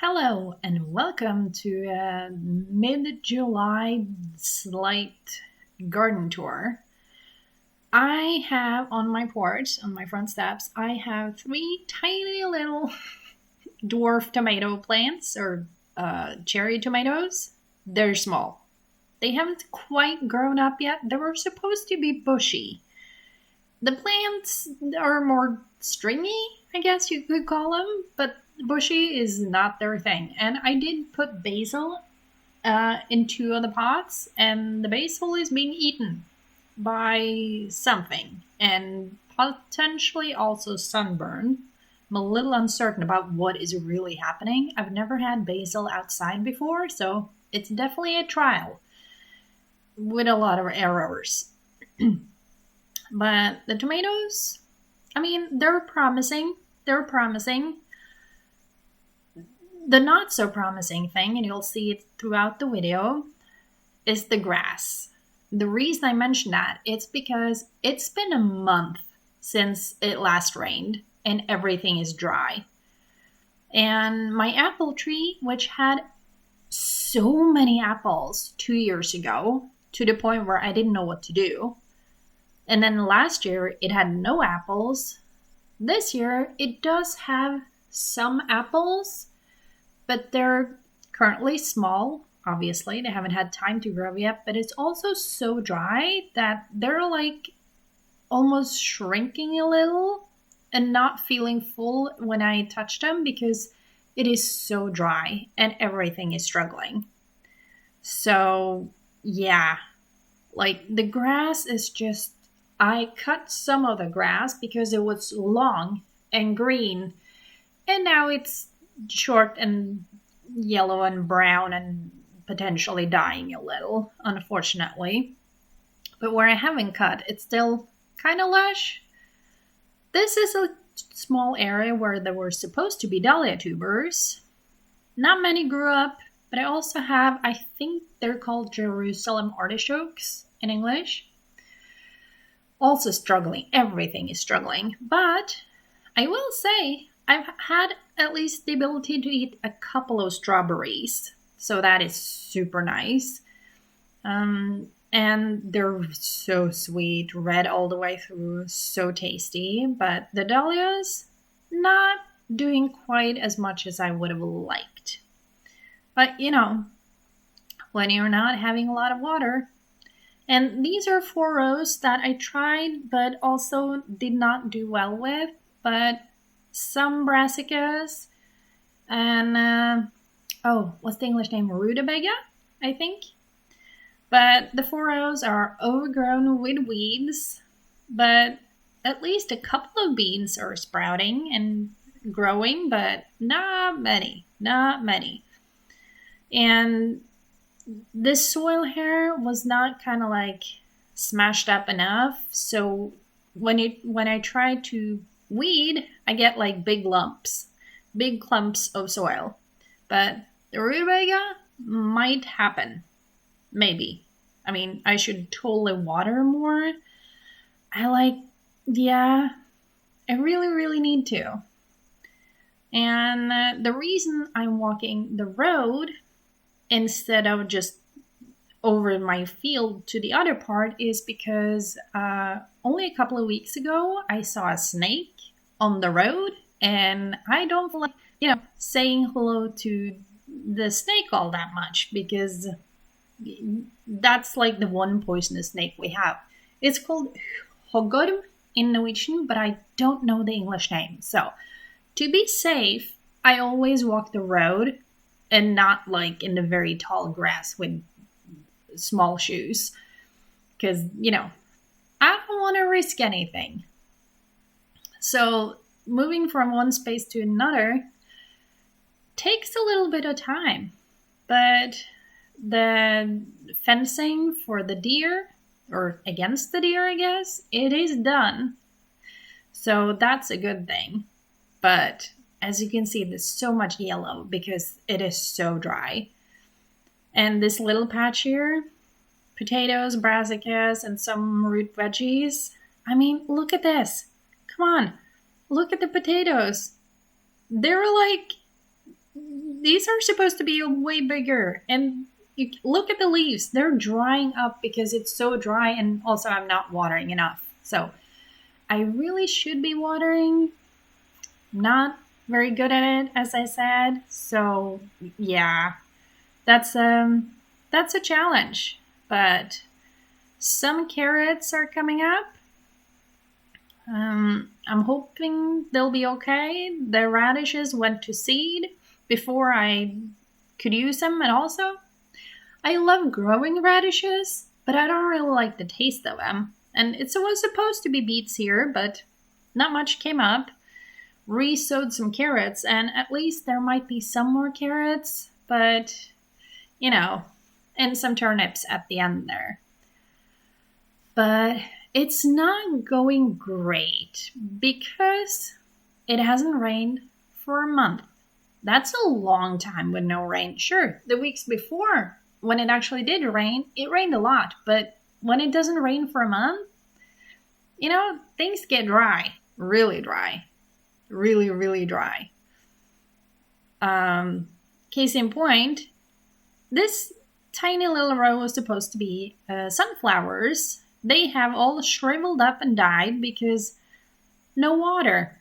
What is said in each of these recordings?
Hello and welcome to a mid-July slight garden tour. I have on my porch, on my front steps, I have three tiny little dwarf tomato plants or cherry tomatoes. They're small. They haven't quite grown up yet. They were supposed to be bushy. The plants are more stringy, I guess you could call them, but bushy is not their thing. And I did put basil in two of the pots, and the basil is being eaten by something, and potentially also sunburn. I'm a little uncertain about what is really happening. I've never had basil outside before, so it's definitely a trial with a lot of errors. But the tomatoes, I mean, they're promising. They're promising. The not so promising thing, and you'll see it throughout the video, is the grass. The reason I mention that is because it's been a month since it last rained and everything is dry. And my apple tree, which had so many apples 2 years ago, to the point where I didn't know what to do. And then last year it had no apples. This year it does have some apples, but they're currently small. Obviously, they haven't had time to grow yet, but it's also so dry that they're like almost shrinking a little and not feeling full when I touch them because it is so dry and everything is struggling. So, yeah, like the grass is just, I cut some of the grass because it was long and green, and now it's short and yellow and brown and potentially dying a little, unfortunately. But where I haven't cut, it's still kind of lush. This is a small area where there were supposed to be dahlia tubers. Not many grew up, but I also have, I think they're called Jerusalem artichokes in English. Also struggling. Everything is struggling. But I will say I've had at least the ability to eat a couple of strawberries. So that is super nice. And they're so sweet, red all the way through, so tasty. But the dahlias, not doing quite as much as I would have liked. But when you're not having a lot of water. And these are 4 rows that I tried, but also did not do well with. But some brassicas and, what's the English name? Rutabaga, I think. But the 4 rows are overgrown with weeds, but at least a couple of beans are sprouting and growing, but not many. And this soil here was not kind of like smashed up enough, so when I try to weed, I get like big clumps of soil. But the rutabaga might happen, maybe. I mean, I should totally water more. I really need to. And the reason I'm walking the road instead of just over my field to the other part is because only a couple of weeks ago I saw a snake on the road, and I don't feel like saying hello to the snake all that much because that's like the one poisonous snake we have. It's called hoggorm in Norwegian, but I don't know the English name. So to be safe, I always walk the road and not like in the very tall grass with small shoes. Because, I don't want to risk anything. So moving from one space to another takes a little bit of time. But the fencing for the deer, or against the deer, I guess, it is done. So that's a good thing. But as you can see, there's so much yellow because it is so dry. And this little patch here, potatoes, brassicas, and some root veggies. I mean, look at this. Come on. Look at the potatoes. They're like these are supposed to be way bigger. And you look at the leaves, they're drying up because it's so dry, and also I'm not watering enough. So I really should be watering. Not very good at it, as I said. So yeah, that's a challenge. But some carrots are coming up. I'm hoping they'll be okay. The radishes went to seed before I could use them, and also I love growing radishes, but I don't really like the taste of them. And it was supposed to be beets here, but not much came up. Re-sowed some carrots, and at least there might be some more carrots, but and some turnips at the end there. But it's not going great because it hasn't rained for a month. That's a long time with no rain. Sure, the weeks before, when it actually did rain, it rained a lot. But when it doesn't rain for a month, things get dry. Really dry. Really, really dry. Case in point, this tiny little row was supposed to be sunflowers. They have all shriveled up and died because no water.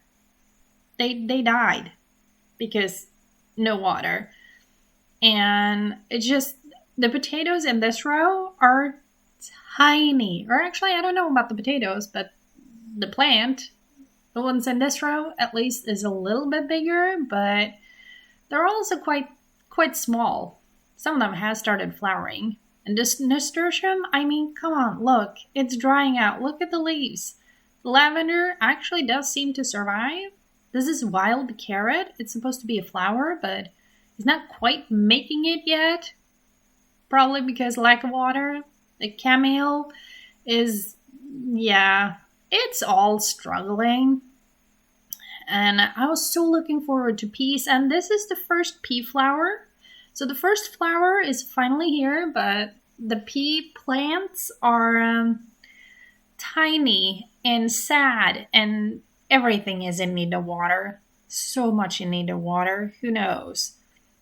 They died because no water. And it's just, the potatoes in this row are tiny. Or actually, I don't know about the potatoes, but the plant, the ones in this row, at least is a little bit bigger, but they're also quite small. Some of them have started flowering. And this nasturtium, I mean, come on, look, it's drying out. Look at the leaves. The lavender actually does seem to survive. This is wild carrot. It's supposed to be a flower, but it's not quite making it yet. Probably because lack of water. The chamomile is, it's all struggling. And I was so looking forward to peas. And this is the first pea flower. So the first flower is finally here, but the pea plants are tiny and sad, and everything is in need of water. So much in need of water. Who knows?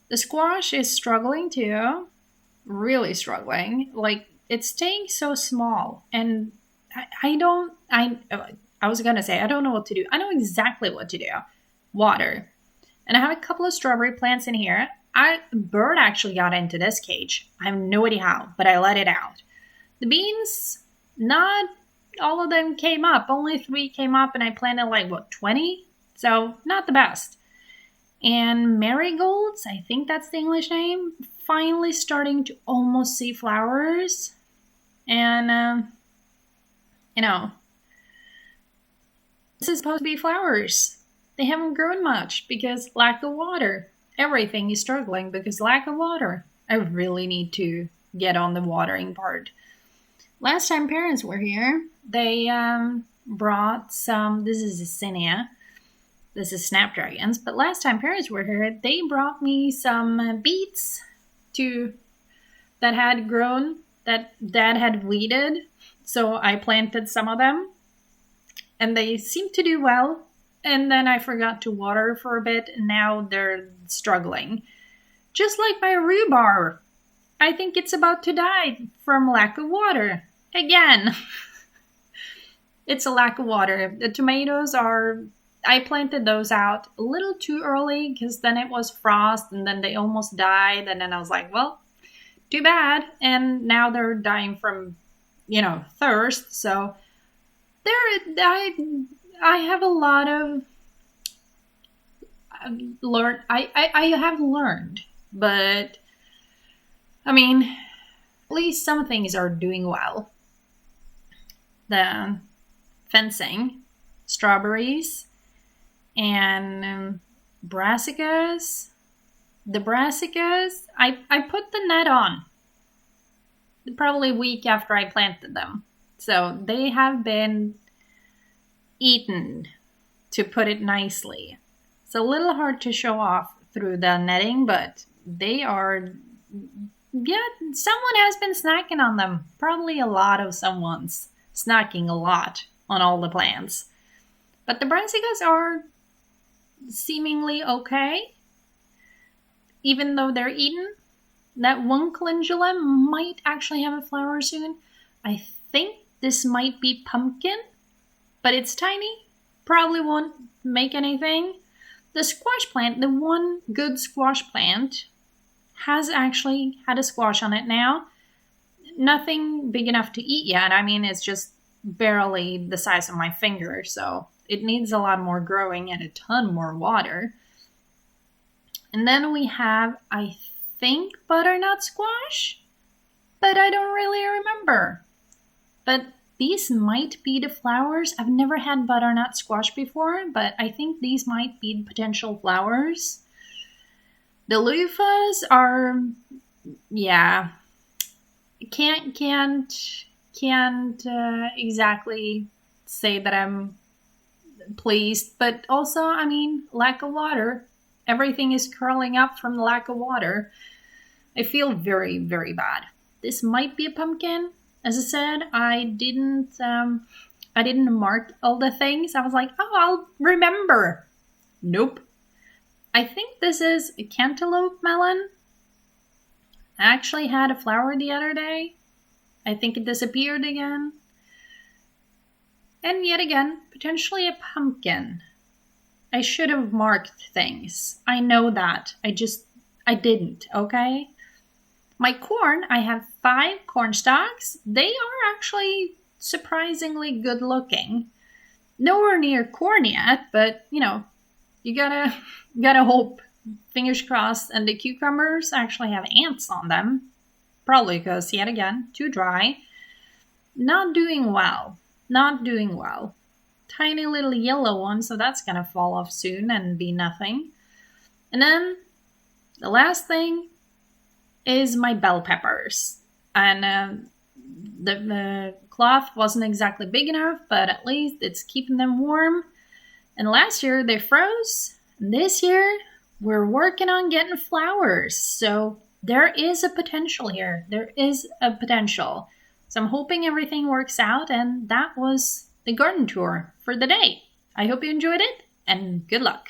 The squash is struggling too. Really struggling. Like, it's staying so small. And I was going to say, I don't know what to do. I know exactly what to do. Water. And I have a couple of strawberry plants in here. A bird actually got into this cage. I have no idea how, but I let it out. The beans, not all of them came up. Only 3 came up, and I planted 20? So, not the best. And marigolds, I think that's the English name, finally starting to almost see flowers. And, this is supposed to be flowers. They haven't grown much because lack of water. Everything is struggling because lack of water. I really need to get on the watering part. Last time parents were here, they brought some, this is a zinnia, this is snapdragons, but last time parents were here, they brought me some beets that had grown, that Dad had weeded, so I planted some of them, and they seemed to do well. And then I forgot to water for a bit, and now they're struggling. Just like my rhubarb. I think it's about to die from lack of water. Again. It's a lack of water. The tomatoes I planted those out a little too early because then it was frost and then they almost died. And then I was like, well, too bad. And now they're dying from, thirst. So I have a lot of I have learned, but I mean, at least some things are doing well. The fencing, strawberries, and brassicas. The brassicas, I put the net on probably a week after I planted them. So they have been eaten, to put it nicely. It's a little hard to show off through the netting, but they are, someone has been snacking on them. Probably a lot of someone's snacking a lot on all the plants. But the brassicas are seemingly okay. even though they're eaten. That one calendula might actually have a flower soon. I think this might be pumpkin, but it's tiny. Probably won't make anything. The squash plant, the one good squash plant, has actually had a squash on it now. Nothing big enough to eat yet. I mean, it's just barely the size of my finger, so it needs a lot more growing and a ton more water. And then we have, I think, butternut squash, but I don't really remember. But these might be the flowers. I've never had butternut squash before, but I think these might be potential flowers. The loofahs are, yeah, can't exactly say that I'm pleased, but also, I mean, lack of water. Everything is curling up from the lack of water. I feel very, very bad. This might be a pumpkin. As I said, I didn't mark all the things. I was like, oh, I'll remember. Nope. I think this is a cantaloupe melon. I actually had a flower the other day. I think it disappeared again. And yet again, potentially a pumpkin. I should have marked things. I know that. I didn't, okay? My corn, I have 5 corn stalks. They are actually surprisingly good looking. Nowhere near corn yet, but you know, you gotta hope. Fingers crossed. And the cucumbers actually have ants on them. Probably because, yet again, too dry. Not doing well. Not doing well. Tiny little yellow one, so that's gonna fall off soon and be nothing. And then the last thing is my bell peppers. And the cloth wasn't exactly big enough, but at least it's keeping them warm. And last year they froze. And this year we're working on getting flowers. So there is a potential here. There is a potential. So I'm hoping everything works out. And that was the garden tour for the day. I hope you enjoyed it and good luck.